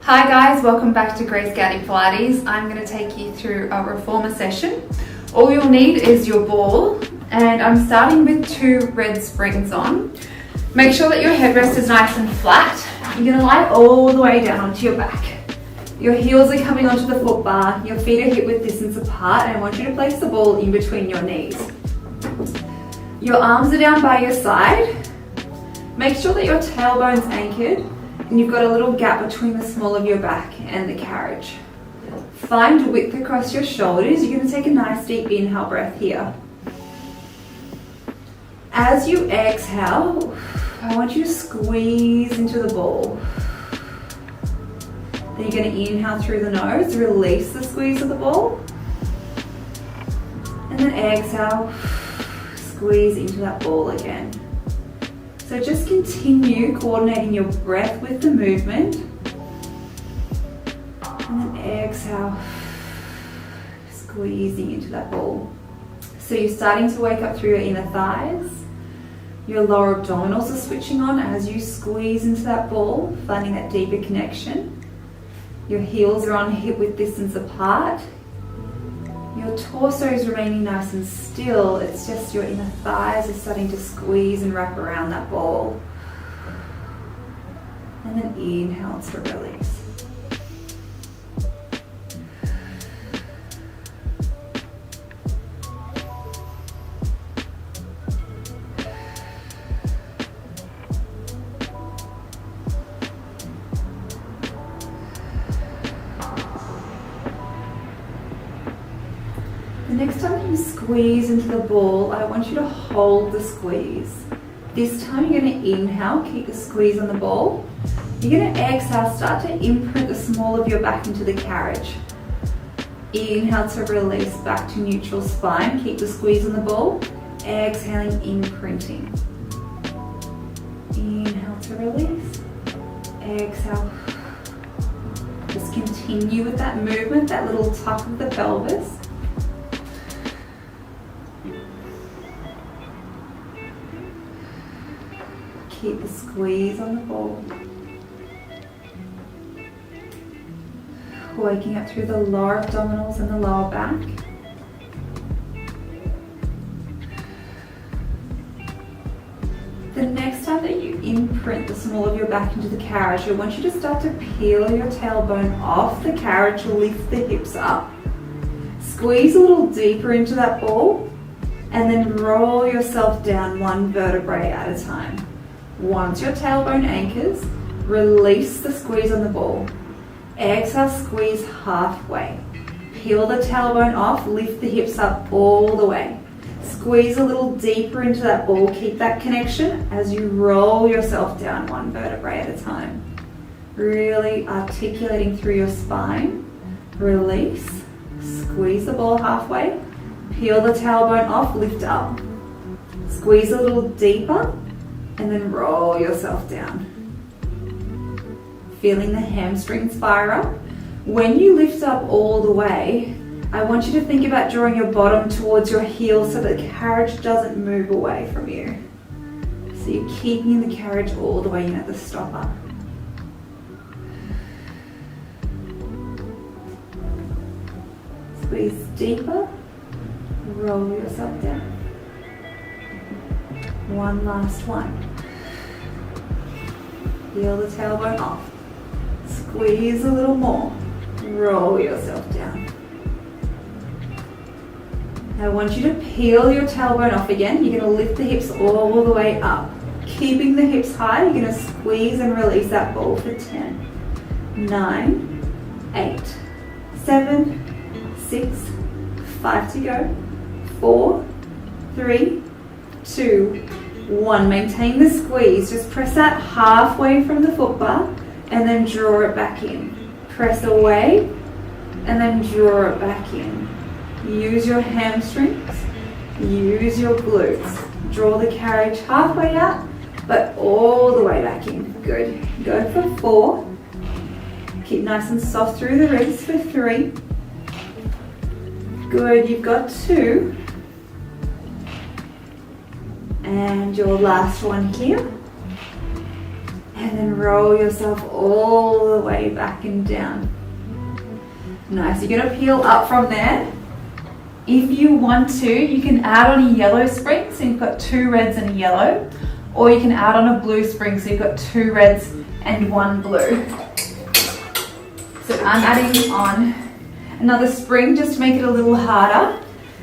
Hi guys, welcome back to Grace Gowdy Pilates. I'm going to take you through a reformer session. All you'll need is your ball, and I'm starting with 2 red springs on. Make sure that your headrest is nice and flat. You're going to lie all the way down onto your back. Your heels are coming onto the foot bar, your feet are hip width distance apart, and I want you to place the ball in between your knees. Your arms are down by your side. Make sure that your tailbone's anchored and you've got a little gap between the small of your back and the carriage. Find width across your shoulders. You're going to take a nice deep inhale breath here. As you exhale, I want you to squeeze into the ball. Then you're going to inhale through the nose, release the squeeze of the ball. And then exhale, squeeze into that ball again. So just continue coordinating your breath with the movement. And then exhale, squeezing into that ball. So you're starting to wake up through your inner thighs. Your lower abdominals are switching on as you squeeze into that ball, finding that deeper connection. Your heels are on hip width distance apart. Your torso is remaining nice and still. It's just your inner thighs are starting to squeeze and wrap around that ball. And then inhale to release. The next time you squeeze into the ball, I want you to hold the squeeze. This time you're going to inhale, keep the squeeze on the ball. You're going to exhale, start to imprint the small of your back into the carriage. Inhale to release back to neutral spine, keep the squeeze on the ball. Exhaling, imprinting. Inhale to release. Exhale. Just continue with that movement, that little tuck of the pelvis. Keep the squeeze on the ball. Waking up through the lower abdominals and the lower back. The next time that you imprint the small of your back into the carriage, I want you to start to peel your tailbone off the carriage, lift the hips up. Squeeze a little deeper into that ball, and then roll yourself down 1 vertebrae at a time. Once your tailbone anchors, release the squeeze on the ball. Exhale, squeeze halfway. Peel the tailbone off, lift the hips up all the way. Squeeze a little deeper into that ball, keep that connection as you roll yourself down 1 vertebrae at a time. Really articulating through your spine. Release, squeeze the ball halfway. Peel the tailbone off, lift up. Squeeze a little deeper. And then roll yourself down. Feeling the hamstrings fire up. When you lift up all the way, I want you to think about drawing your bottom towards your heel so that the carriage doesn't move away from you. So you're keeping the carriage all the way in at the stopper. Squeeze deeper. Roll yourself down. One last one. Peel the tailbone off. Squeeze a little more. Roll yourself down. I want you to peel your tailbone off again. You're going to lift the hips all the way up. Keeping the hips high, you're going to squeeze and release that ball for 10, 9, 8, 7, 6, 5 to go, 4, 3, 2, 1. Maintain the squeeze. Just press that halfway from the foot bar and then draw it back in. Press away and then draw it back in. Use your hamstrings. Use your glutes. Draw the carriage halfway out but all the way back in. Good. Go for 4. Keep nice and soft through the ribs for 3. Good. You've got 2. And your last one here. And then roll yourself all the way back and down. Nice, you're gonna peel up from there. If you want to, you can add on a yellow spring, so you've got 2 reds and a yellow, or you can add on a blue spring, so you've got 2 reds and 1 blue. So I'm adding on another spring just to make it a little harder.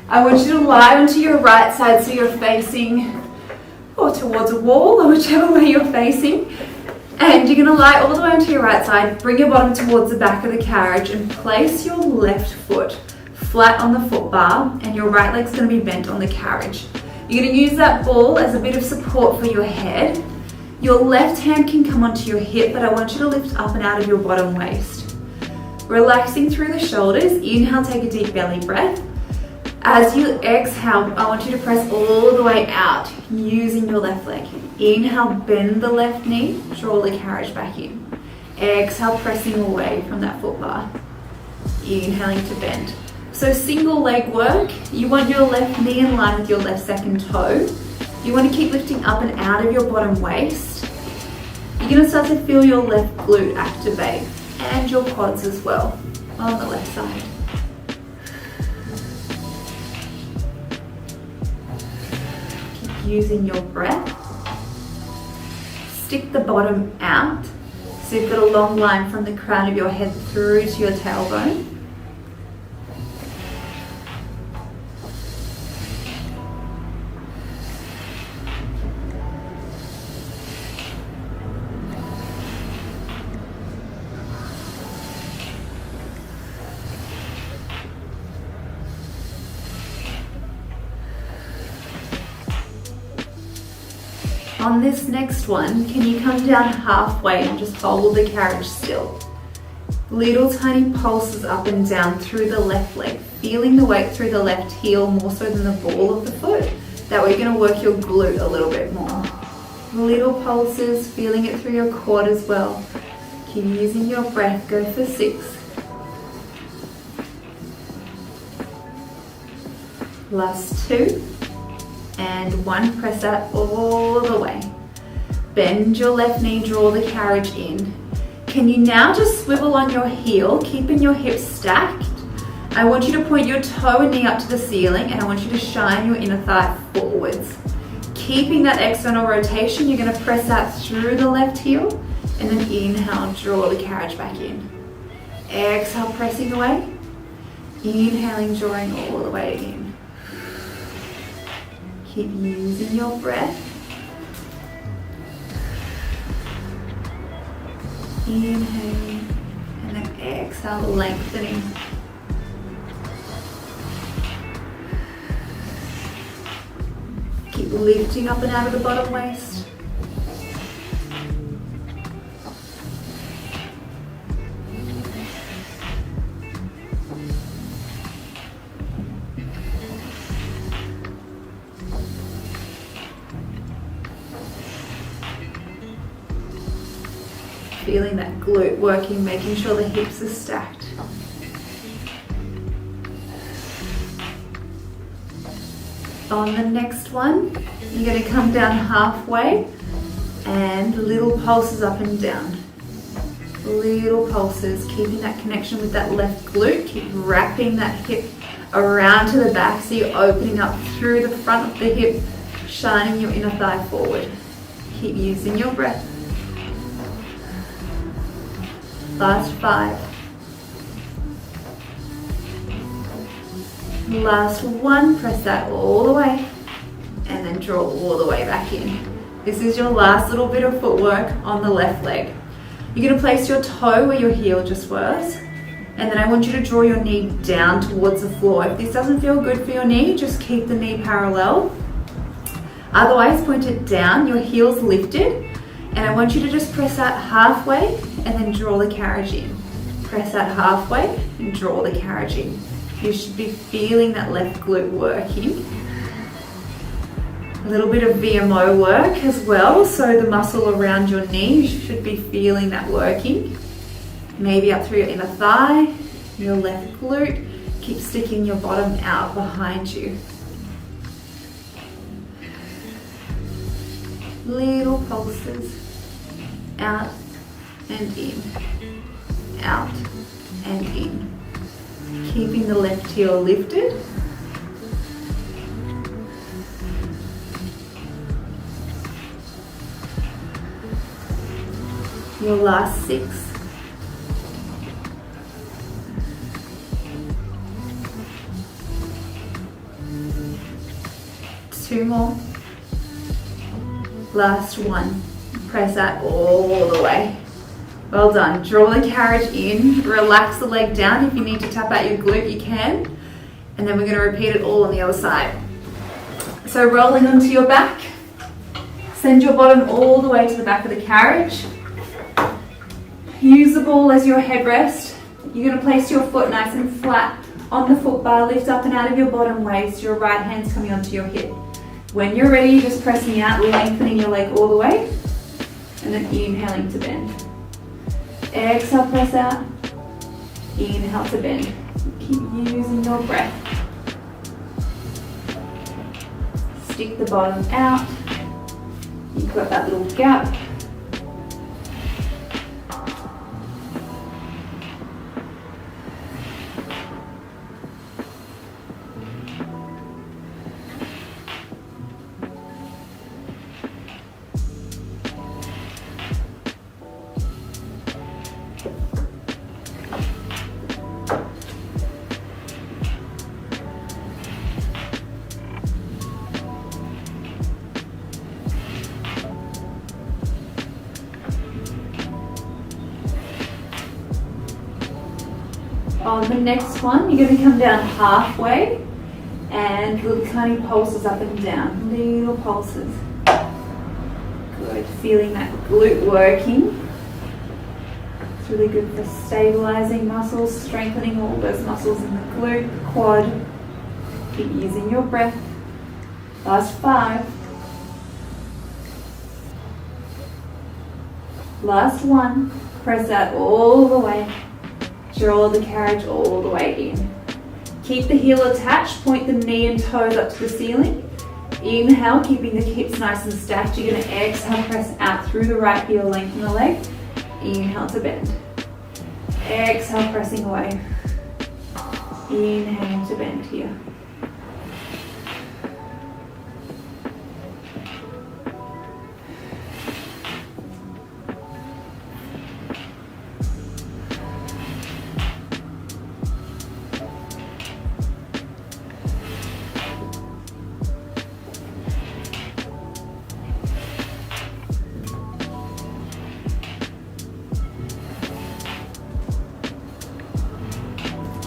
I want you to lie onto your right side so you're facing towards a wall or whichever way you're facing. And you're going to lie all the way onto your right side, bring your bottom towards the back of the carriage and place your left foot flat on the foot bar, and your right leg's going to be bent on the carriage. You're going to use that ball as a bit of support for your head. Your left hand can come onto your hip, but I want you to lift up and out of your bottom waist. Relaxing through the shoulders. Inhale, take a deep belly breath. As you exhale, I want you to press all the way out using your left leg. Inhale, bend the left knee, draw the carriage back in. Exhale, pressing away from that foot bar. Inhaling to bend. So single leg work, you want your left knee in line with your left second toe. You want to keep lifting up and out of your bottom waist. You're going to start to feel your left glute activate and your quads as well on the left side. Using your breath. Stick the bottom out so you've got a long line from the crown of your head through to your tailbone. On this next one, can you come down halfway and just hold the carriage still? Little tiny pulses up and down through the left leg, feeling the weight through the left heel more so than the ball of the foot. That way you're going to work your glute a little bit more. Little pulses, feeling it through your quad as well. Keep using your breath, go for 6. Last 2. And 1, press out all the way. Bend your left knee, draw the carriage in. Can you now just swivel on your heel, keeping your hips stacked? I want you to point your toe and knee up to the ceiling, and I want you to shine your inner thigh forwards. Keeping that external rotation, you're going to press out through the left heel, and then inhale, draw the carriage back in. Exhale, pressing away. Inhaling, drawing all the way in. Keep using your breath. Inhaling and then exhale, lengthening. Keep lifting up and out of the bottom waist. Feeling that glute working, making sure the hips are stacked. On the next one, you're going to come down halfway and little pulses up and down. Little pulses, keeping that connection with that left glute. Keep wrapping that hip around to the back so you're opening up through the front of the hip, shining your inner thigh forward. Keep using your breath. Last 5. Last 1, press that all the way and then draw all the way back in. This is your last little bit of footwork on the left leg. You're going to place your toe where your heel just was, and then I want you to draw your knee down towards the floor. If this doesn't feel good for your knee, just keep the knee parallel. Otherwise, point it down, your heel's lifted, and I want you to just press out halfway and then draw the carriage in. Press out halfway and draw the carriage in. You should be feeling that left glute working. A little bit of VMO work as well, so the muscle around your knee, you should be feeling that working. Maybe up through your inner thigh, your left glute. Keep sticking your bottom out behind you. Little pulses. out and in, out and in. Keeping the left heel lifted. Your last 6. 2 more. Last 1. Press that all the way. Well done. Draw the carriage in, relax the leg down. If you need to tap out your glute, you can. And then we're going to repeat it all on the other side. So rolling onto your back. Send your bottom all the way to the back of the carriage. Use the ball as your headrest. You're going to place your foot nice and flat on the foot bar. Lift up and out of your bottom waist. Your right hand's coming onto your hip. When you're ready, just pressing out, lengthening your leg all the way. And then inhaling to bend. Exhale, press out. Inhale to bend. Keep using your breath. Stick the bottom out. You've got that little gap. On the next one, you're going to come down halfway and little tiny pulses up and down. Little pulses. Good. Feeling that glute working. It's really good for stabilizing muscles, strengthening all those muscles in the glute, the quad. Keep using your breath. Last 5. Last 1. Press that all the way. Draw the carriage all the way in. Keep the heel attached, point the knee and toes up to the ceiling. Inhale, keeping the hips nice and stacked. You're going to exhale, press out through the right heel, lengthen the leg. Inhale to bend. Exhale, pressing away. Inhale to bend here.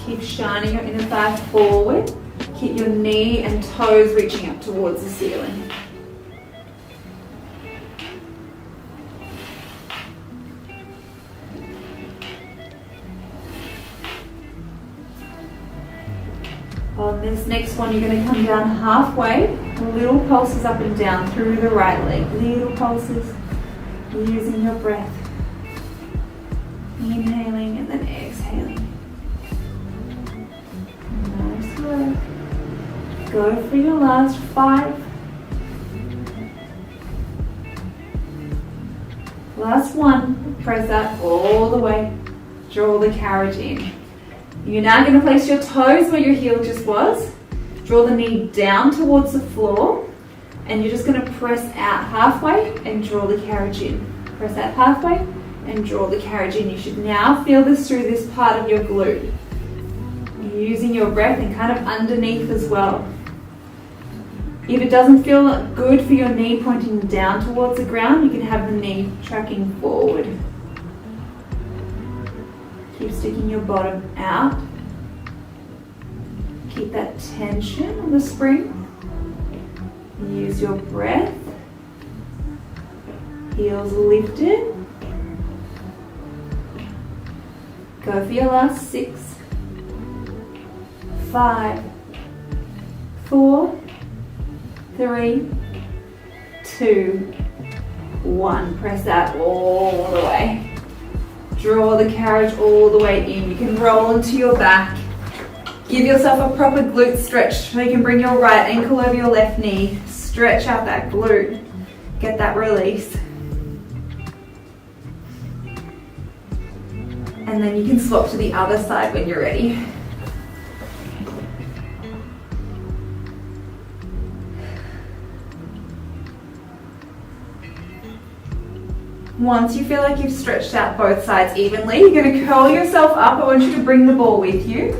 Keep shining your inner thigh forward. Keep your knee and toes reaching up towards the ceiling. On this next one, you're going to come down halfway. Little pulses up and down through the right leg. Little pulses. Using your breath. Inhaling and then exhaling. Nice work. Go for your last 5. Last 1. Press that all the way. Draw the carriage in. You're now going to place your toes where your heel just was. Draw the knee down towards the floor. And you're just going to press out halfway and draw the carriage in. Press out halfway and draw the carriage in. You should now feel this through this part of your glute. Using your breath and kind of underneath as well. If it doesn't feel good for your knee pointing down towards the ground, you can have the knee tracking forward. Keep sticking your bottom out. Keep that tension on the spring. Use your breath. Heels lifted. Go for your last 6, 5, 4, 3, 2, 1. Press that all the way. Draw the carriage all the way in. You can roll into your back. Give yourself a proper glute stretch so you can bring your right ankle over your left knee. Stretch out that glute. Get that release. And then you can swap to the other side when you're ready. Once you feel like you've stretched out both sides evenly, you're going to curl yourself up. I want you to bring the ball with you.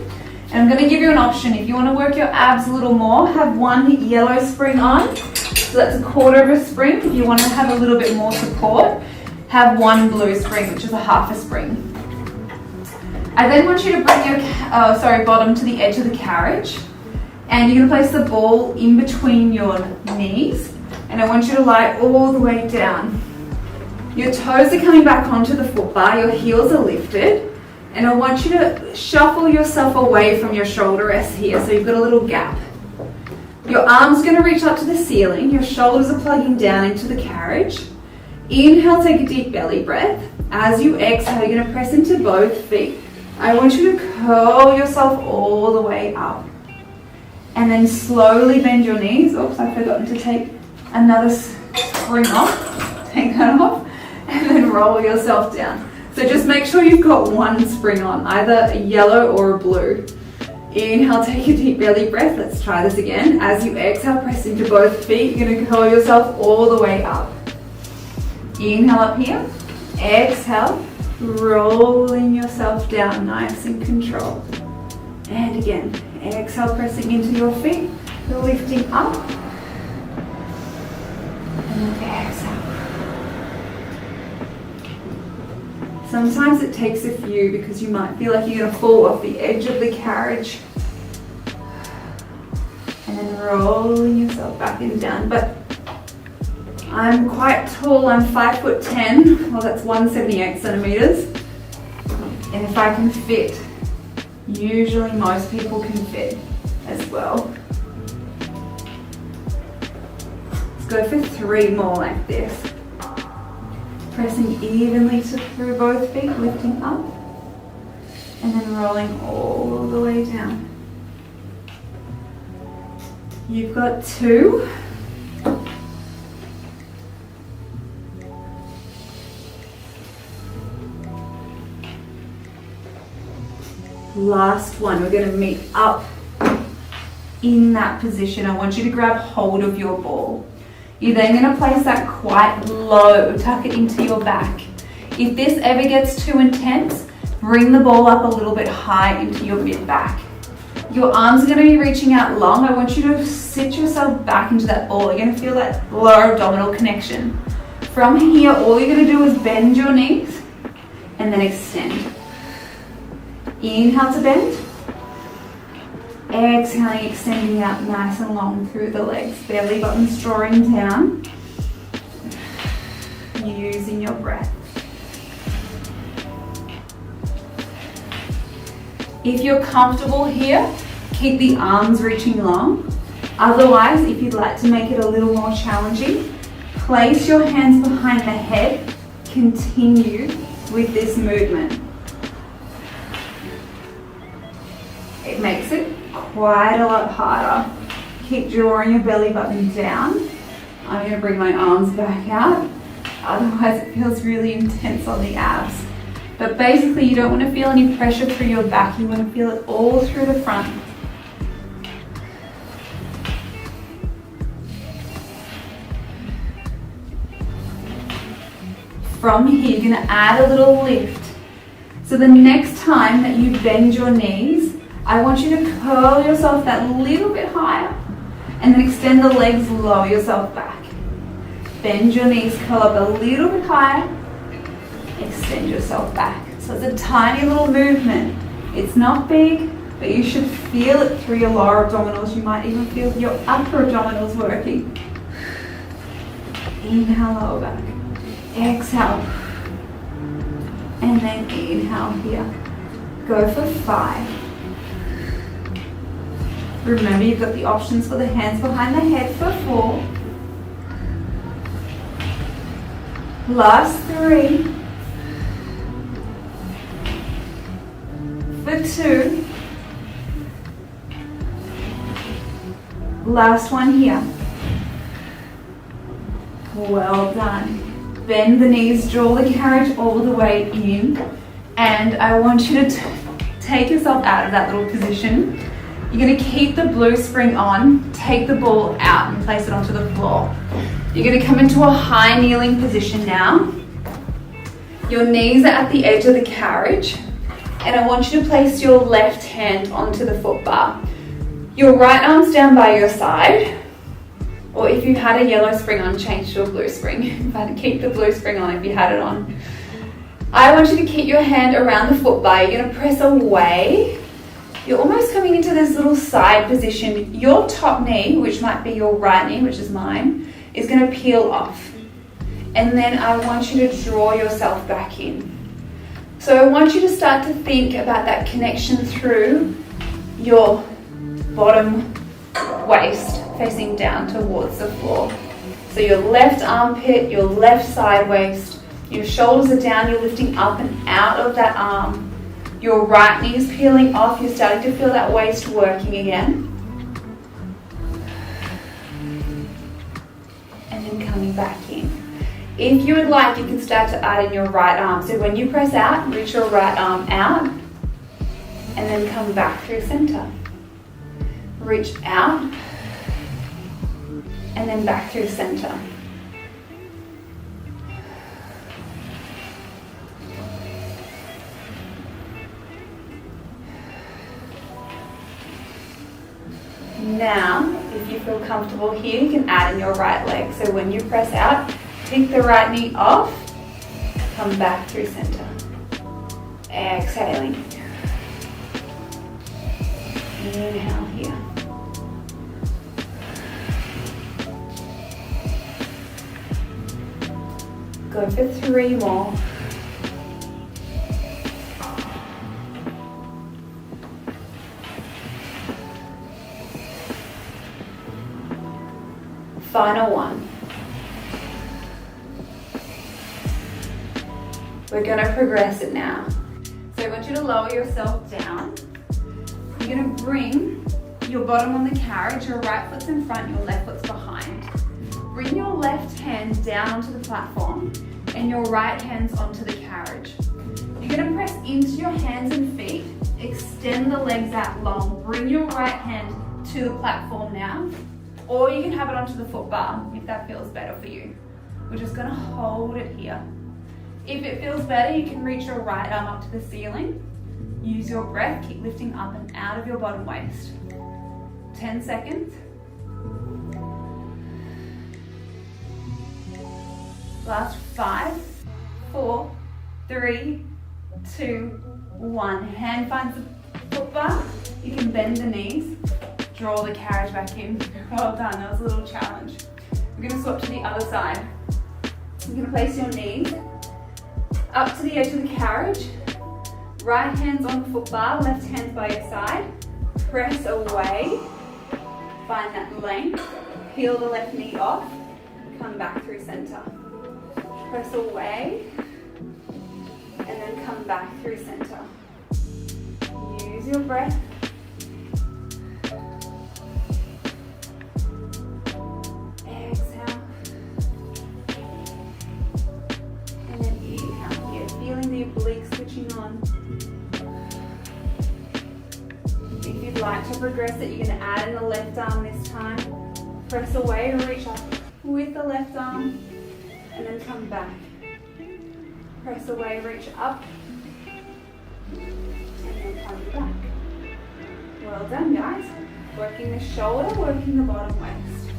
And I'm going to give you an option. If you want to work your abs a little more, have one yellow spring on. So that's a quarter of a spring. If you want to have a little bit more support, have one blue spring, which is a half a spring. I then want you to bring your bottom to the edge of the carriage. And you're going to place the ball in between your knees. And I want you to lie all the way down. Your toes are coming back onto the foot bar, your heels are lifted, and I want you to shuffle yourself away from your shoulder rest here, so you've got a little gap. Your arms are going to reach up to the ceiling, your shoulders are plugging down into the carriage. Inhale, take a deep belly breath. As you exhale, you're going to press into both feet. I want you to curl yourself all the way up. And then slowly bend your knees. Oops, I've forgotten to take another spring off. Take that off. And then roll yourself down. So just make sure you've got one spring on, either a yellow or a blue. Inhale, take a deep belly breath. Let's try this again. As you exhale, press into both feet. You're going to curl yourself all the way up. Inhale up here. Exhale, rolling yourself down, nice and controlled. And again, exhale, pressing into your feet, lifting up. And then exhale. Sometimes it takes a few because you might feel like you're going to fall off the edge of the carriage. And then rolling yourself back and down. But I'm quite tall, I'm 5'10", well that's 178 centimeters. And if I can fit, usually most people can fit as well. Let's go for 3 more like this. Pressing evenly through both feet, lifting up, and then rolling all the way down. You've got 2. Last one, we're going to meet up in that position. I want you to grab hold of your ball. You're then going to place that quite low, tuck it into your back. If this ever gets too intense, bring the ball up a little bit high into your mid back. Your arms are going to be reaching out long. I want you to sit yourself back into that ball. You're going to feel that lower abdominal connection. From here, all you're going to do is bend your knees and then extend. Inhale to bend. Exhaling, extending out nice and long through the legs. Belly button's drawing down. Using your breath. If you're comfortable here, keep the arms reaching long. Otherwise, if you'd like to make it a little more challenging, place your hands behind the head. Continue with this movement. It makes it quite a lot harder. Keep drawing your belly button down. I'm going to bring my arms back out. Otherwise it feels really intense on the abs. But basically you don't want to feel any pressure through your back. You want to feel it all through the front. From here you're going to add a little lift. So the next time that you bend your knees, I want you to curl yourself that little bit higher and then extend the legs, lower yourself back. Bend your knees, curl up a little bit higher, extend yourself back. So it's a tiny little movement. It's not big, but you should feel it through your lower abdominals. You might even feel your upper abdominals working. Inhale, lower back. Exhale. And then inhale here. Go for 5. Remember, you've got the options for the hands behind the head for 4. Last 3. For 2. Last one here. Well done. Bend the knees, draw the carriage all the way in. And I want you to take yourself out of that little position. You're going to keep the blue spring on, take the ball out and place it onto the floor. You're going to come into a high kneeling position now. Your knees are at the edge of the carriage, and I want you to place your left hand onto the foot bar. Your right arm's down by your side, or if you had a yellow spring on, change to a blue spring. But keep the blue spring on if you had it on. I want you to keep your hand around the foot bar. You're going to press away. You're almost coming into this little side position. Your top knee, which might be your right knee, which is mine, is going to peel off. And then I want you to draw yourself back in. So I want you to start to think about that connection through your bottom waist facing down towards the floor. So your left armpit, your left side waist, your shoulders are down, you're lifting up and out of that arm. Your right knee is peeling off, you're starting to feel that waist working again. And then coming back in. If you would like, you can start to add in your right arm. So when you press out, reach your right arm out and then come back through center. Reach out and then back through center. Now, if you feel comfortable here, you can add in your right leg. So when you press out, pick the right knee off, come back through center. Exhaling. Inhale here. Go for 3 more. Final one. We're going to progress it now. So I want you to lower yourself down. You're going to bring your bottom on the carriage, your right foot's in front, your left foot's behind. Bring your left hand down onto the platform and your right hand's onto the carriage. You're going to press into your hands and feet, extend the legs out long, bring your right hand to the platform now, or you can have it onto the foot bar if that feels better for you. We're just going to hold it here. If it feels better, you can reach your right arm up to the ceiling. Use your breath, keep lifting up and out of your bottom waist. 10 seconds. Last 5, 4, 3, 2, 1. Hand finds the foot bar. You can bend the knees. Draw the carriage back in. Well done, that was a little challenge. We're going to swap to the other side. You're going to place your knees up to the edge of the carriage. Right hand's on the foot bar, left hand's by your side. Press away. Find that length. Peel the left knee off. Come back through center. Press away. And then come back through center. Use your breath. Exhale. And then inhale here. Feeling the obliques switching on. If you'd like to progress it, you're going to add in the left arm this time. Press away and reach up with the left arm. And then come back. Press away, reach up. And then come back. Well done, guys. Working the shoulder, working the bottom waist.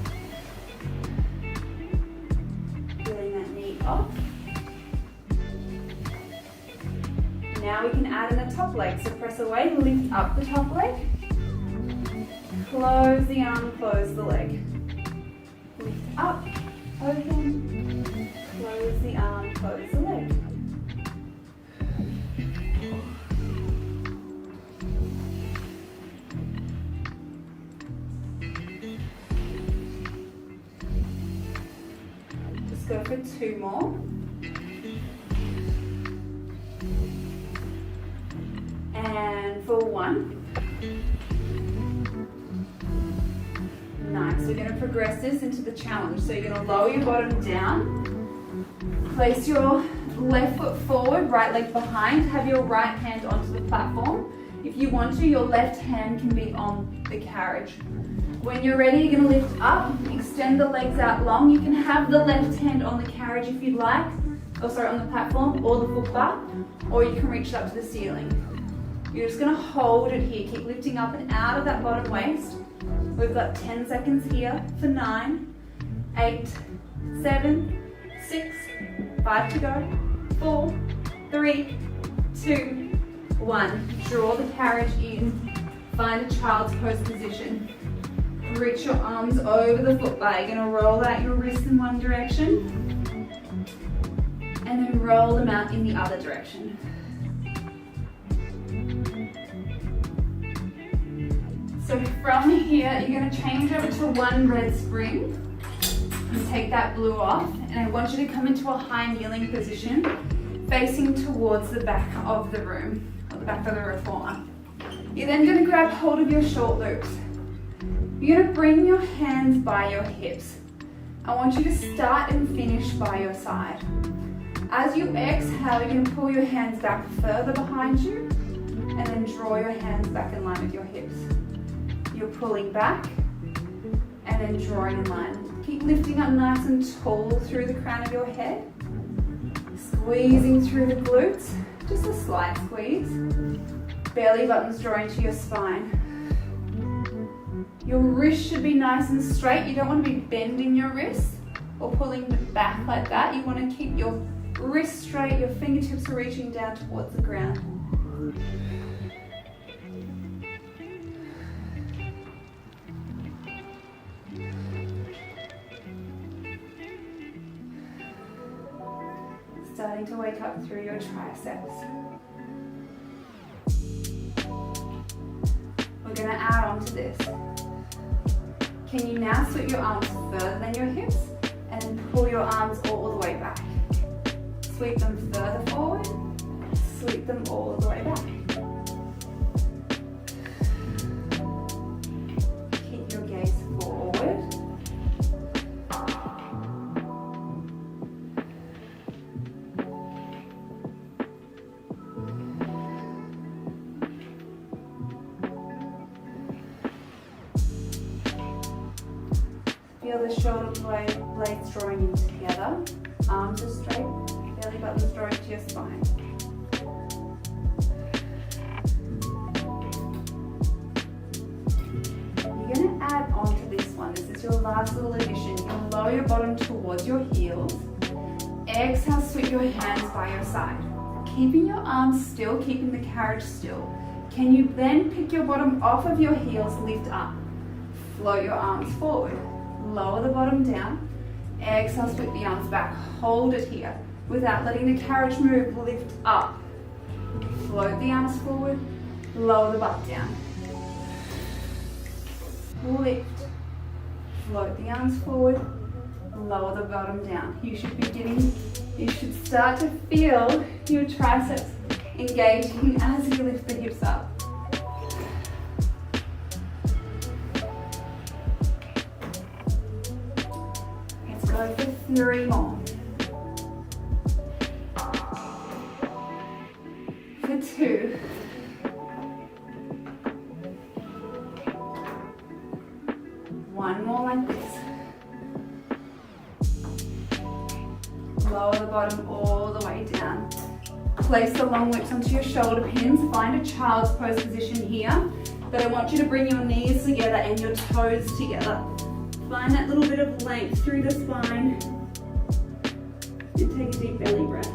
Feeling that knee off. Now we can add in the top leg. So press away, lift up the top leg. Close the arm, close the leg. Lift up, open, close the arm, close the leg. Just go for 2 more. And for 1. Nice, we're going to progress this into the challenge. So you're going to lower your bottom down, place your Left foot forward, right leg behind. Have your right hand onto the platform. If you want to, your left hand can be on the carriage. When you're ready, you're going to lift up, extend the legs out long. You can have the left hand on the carriage if you'd like, on the platform or the foot bar, or you can reach it up to the ceiling. You're just going to hold it here. Keep lifting up and out of that bottom waist. We've got 10 seconds here for 9, 8, 7, 6, 5 to go, 4, 3, 2, 1. Draw the carriage in. Find a child's pose position. Reach your arms over the foot bar. You're going to roll out your wrists in one direction and then roll them out in the other direction. So from here, you're going to change over to one red spring and take that blue off. And I want you to come into a high kneeling position, facing towards the back of the room, or the back of the reformer. You're then going to grab hold of your short loops. You're going to bring your hands by your hips. I want you to start and finish by your side. As you exhale, you're going to pull your hands back further behind you and then draw your hands back in line with your hips. You're pulling back and then drawing in line. Keep lifting up nice and tall through the crown of your head. Squeezing through the glutes, just a slight squeeze. Belly buttons drawing to your spine. Your wrists should be nice and straight. You don't want to be bending your wrists or pulling back like that. You want to keep your wrists straight, your fingertips are reaching down towards the ground. Starting to wake up through your triceps. We're going to add on to this. Can you now sweep your arms further than your hips and then pull your arms all the way back? Sweep them further forward, sweep them all the way back. Keep your gaze forward. Feel the shoulder blades drawing in together. Arms are straight, belly buttons drawing to your spine. You're going to add on to this one. This is your last little addition. You'll lower your bottom towards your heels. Exhale, sweep your hands by your side. Keeping your arms still, keeping the carriage still. Can you then pick your bottom off of your heels, lift up. Float your arms forward. Lower the bottom down. Exhale, sweep the arms back. Hold it here. Without letting the carriage move, lift up. Float the arms forward. Lower the butt down. Lift. Float the arms forward. Lower the bottom down. You should start to feel your triceps engaging as you lift the hips up. Go for 3 more. For 2. One more like this. Lower the bottom all the way down. Place the long loops onto your shoulder pins. Find a child's pose position here. But I want you to bring your knees together and your toes together. Find that little bit of length through the spine and take a deep belly breath.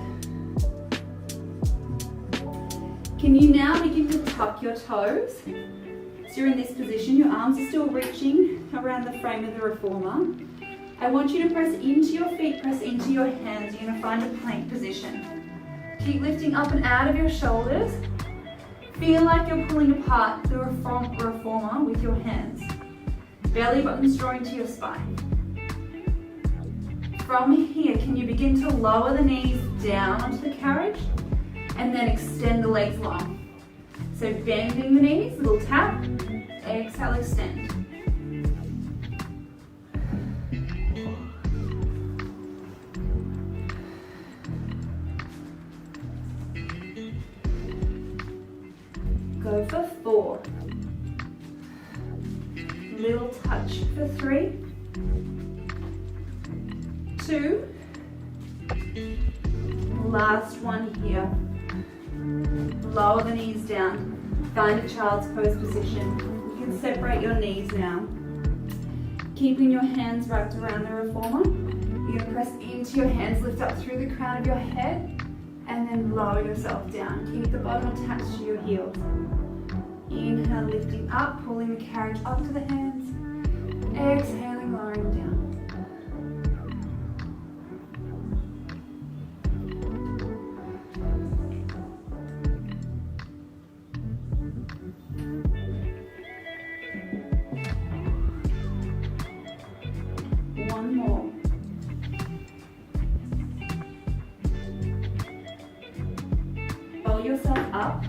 Can you now begin to tuck your toes? So you're in this position, your arms are still reaching around the frame of the reformer. I want you to press into your feet, press into your hands. You're going to find a plank position. Keep lifting up and out of your shoulders. Feel like you're pulling apart the reformer with your hands. Belly buttons drawing to your spine. From here, can you begin to lower the knees down onto the carriage and then extend the legs long? So bending the knees, little tap, exhale, extend. go for 4. Little touch for 3, 2, last one here. Lower the knees down, find a child's pose position. You can separate your knees now. Keeping your hands wrapped around the reformer. You're going to press into your hands, lift up through the crown of your head, and then lower yourself down. Keep the bottom attached to your heels. Inhale, lifting up, pulling the carriage up to the hands. Exhaling, lowering down. One more. Roll yourself up.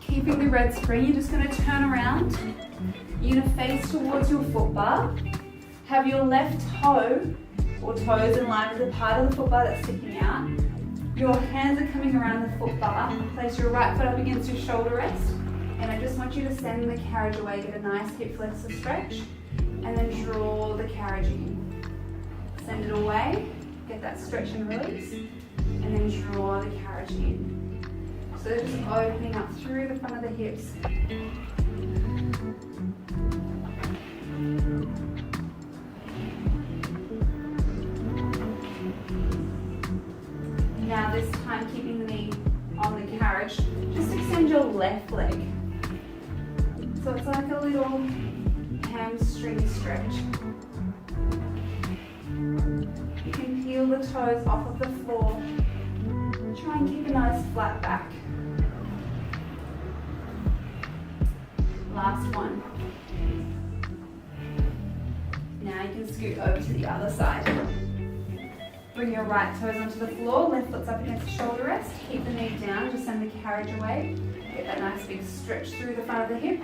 Keeping the red spring, you're just going to turn around. You're going to face towards your foot bar. Have your left toe or toes in line with the part of the foot bar that's sticking out. Your hands are coming around the foot bar. Place your right foot up against your shoulder rest. And I just want you to send the carriage away. Get a nice hip flexor stretch. And then draw the carriage in. Send it away. Get that stretch and release. And then draw the carriage in. So just opening up through the front of the hips. Now this time, keeping the knee on the carriage, just extend your left leg. So it's like a little hamstring stretch. You can peel the toes off of the floor. Try and keep a nice flat back. Last one. Now you can scoot over to the other side. Bring your right toes onto the floor, left foot's up against the shoulder rest. Keep the knee down, just send the carriage away. Get that nice big stretch through the front of the hip.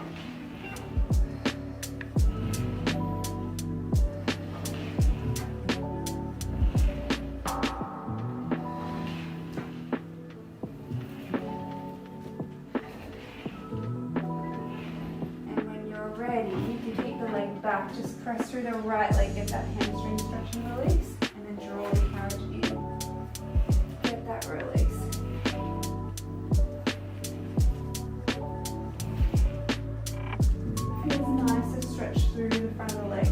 Back, just press through the right leg, get that hamstring stretch and release, and then draw the carriage in. Get that release. Feels nice to stretch through the front of the leg.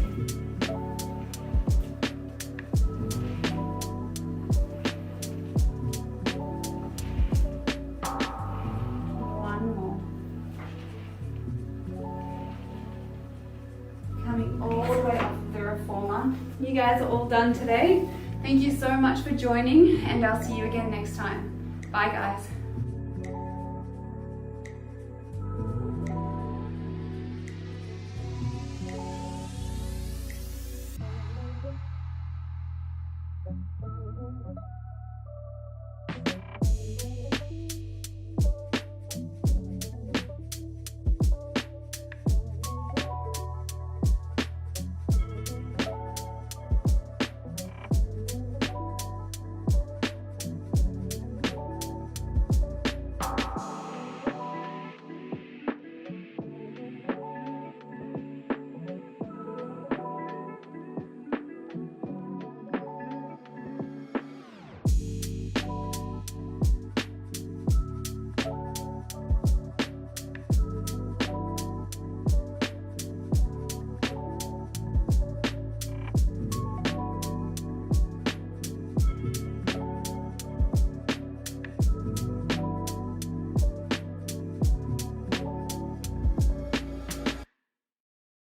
One more. Coming all the way up the reformer. You guys are all done today. Thank you so much for joining, and I'll see you again next time. Bye guys.